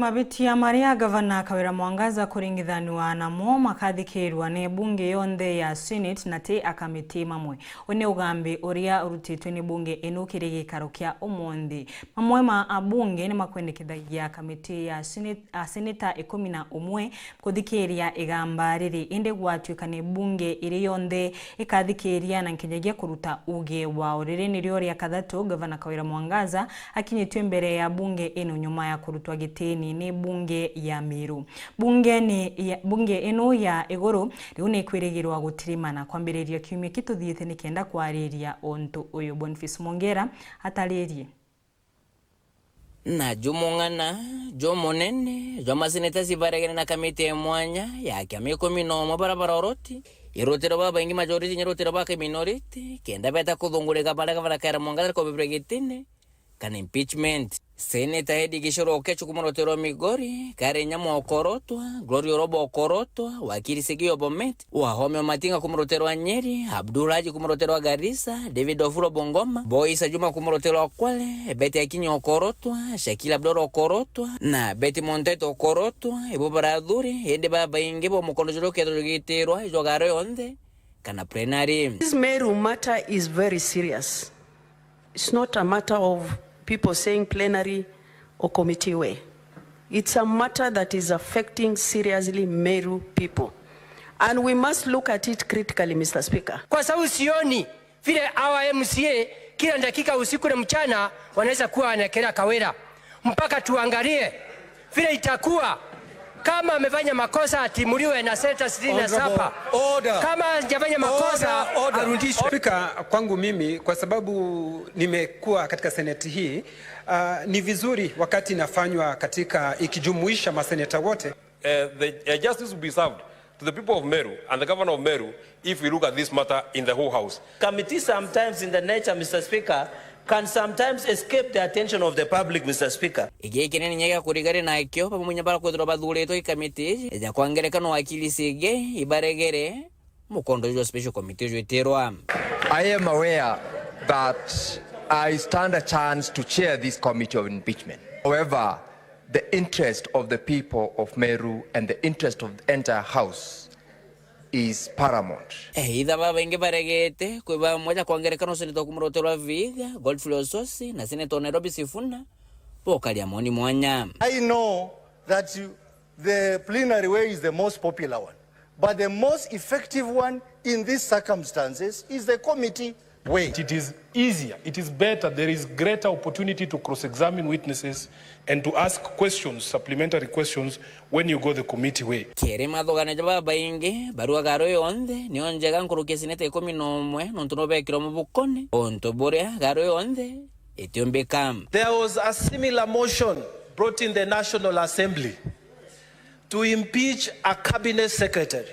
Mabitia maria gavana Kawira Mwangaza kuringithaniwa namo makathikirwa ni bunge yonthe ya Senate na ti akamiti mamwe. One ugambi uria urutitwe ni bunge ino kiri gikaro kia umuthi. Mamwe ma abunge ni makwendekithagia kamiti ya Senator 11 kuthikiria igamba riri indi gwatuika ni bunge iri yonthe ikathikiria na nkinyagia kuruta uge wao. Riri ni ryo ria kathatu gavana Kawira Mwangaza akinyitwe mbere ya bunge ino nyuma ya kurutwa gitini ni bunge ya Meru. Bunge ino ya iguru riu ni kwirigirwa gutirimana kwambiriria kiumia kituthiite ni kenda kwariria ontu uyu. Boniface Mongera ataririe na jumungana jomonene jomaseneta sibaregene na kamite mwanya ya kiamia 11 barabara oroti irotero baba ingi majority nyirotero baka minority kenda beta kuthungurika barabara Kawira Mwangaza ko bibregitine kana impeachment. Senator Edi Gishoro Okechu kumurotero Migori, Kare Nyamo Okorotwa, Gloria Robo Okorotwa, Wakili Sigio Bomet, Wahome Matinga kumurotero Nyeri, Abdulaji kumurotero Garissa, David Ofuro Bongoma, Boyisa Juma kumurotero Kwale, Betty Akinyi Okorotwa, Shakila Abdoro Okorotwa, na Betty Monteto Okorotwa, Ebubara Aduri, Ende Baba Ingebo Mukondojoro Kedrogiterwa, Jogare Onde, Kana Plenary. This Meru matter is very serious. It's not a matter of people saying plenary or committee way. It's a matter that is affecting seriously Meru people. And we must look at it critically, Mr. Speaker. Kwa sababu sioni vile hawa MCA kila dakika usiku na mchana wanaweza kuwa wanakelea Kawira. Mpaka tuangalie vile itakuwa kama amefanya makosa atimuliwe na Seneta 67. Kama hajafanya makosa arudishwe. Speaker, kwangu mimi kwa sababu nimekuwa katika seneti hii ni vizuri wakati inafanywa katika ikijumuisha maseneta wote. The justice will be served to the people of Meru and the governor of Meru if we look at this matter in the whole house. Committee sometimes in the nature, Mr. Speaker, can sometimes escape the attention of the public, Mr. Speaker. Ige kinene nyega kurigari na ikyo pa munya bara kwethira bathuritwo ikamiti ya kwangerekano wakili sige ibaregere mukondo jo special committee jweterwa. I am aware that I stand a chance to chair this committee of impeachment. However, the interest of the people of Meru and the interest of the entire house is paramount. Idha baba inge baregete kwa moja kwangerekano Senator kumurotero Viga, Godfrey Ososi na Senator Nairobi Sifuna pokali amoni mwanya. I know that the plenary way is the most popular one, but the most effective one in these circumstances is the committee way. It is easier, it is better, there is greater opportunity to cross-examine witnesses and to ask questions, supplementary questions, when you go the committee way. Kere madhogana jaba bainge, barua garo yonde, ni onjega nkuruke Seneta 11, nontunobe kiromo bukone, ontoborea garo yonde, etiombe kam. There was a similar motion brought in the National Assembly to impeach a cabinet secretary.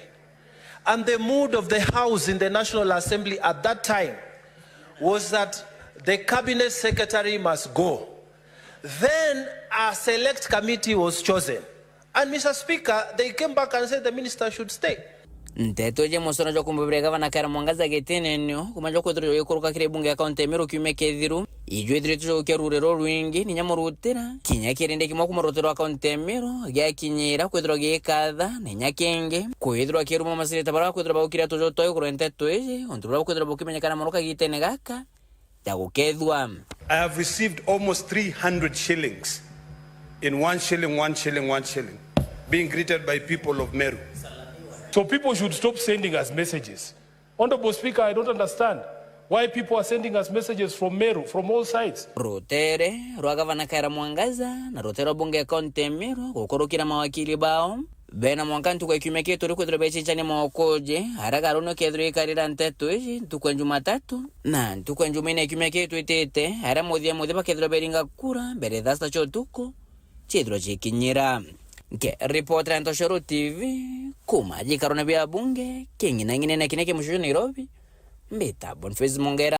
And the mood of the House in the National Assembly at that time was that the cabinet secretary must go. Then a select committee was chosen. And Mr. Speaker, they came back and said the minister should stay. Nteto je mosono jo kumbubre gavana Kawira Mwangaza getenenyo kumajo kwethiro yokuruka kire bunge account Meru kiume kethiru ijwe thirito kerurero rwingi ni nyamurutira kinya kirinde kimwe kumurotero account Meru gya kinyira kwethiro gikatha ni nyakenge kwethiro kiruma maseneta bara kwethiro bakira tojo toyo kurente toje ontubura kwethiro bukimenyekana maruka gitene gaka tagukethwa. I have received almost 300 shillings in 1 shilling, 1 shilling, 1 shilling being greeted by people of Meru. So people should stop sending us messages. Honorable Speaker, I don't understand why people are sending us messages from Meru, from all sides. Rotere, rwa gavana Kawira Mwangaza, na rotero bunge account Meru, kukorokira mawakili bao. Bena mwankantu kwa kiume ketu uri kwethiro bechichane maokoje, haraka rono kethiro ikarira nteto ishi, tukwe Jumatatu, na tukwe Jumine kiume ketu itete, hara muthia bakethiro beringa kura, bere thasta chotuko, chithiro chikinyira. Nke reporter Ntoshoro TV, kuma jikarona bia bunge, kingi na ngine na kineke mushuju Nairobi, mbita Boniface Mongera.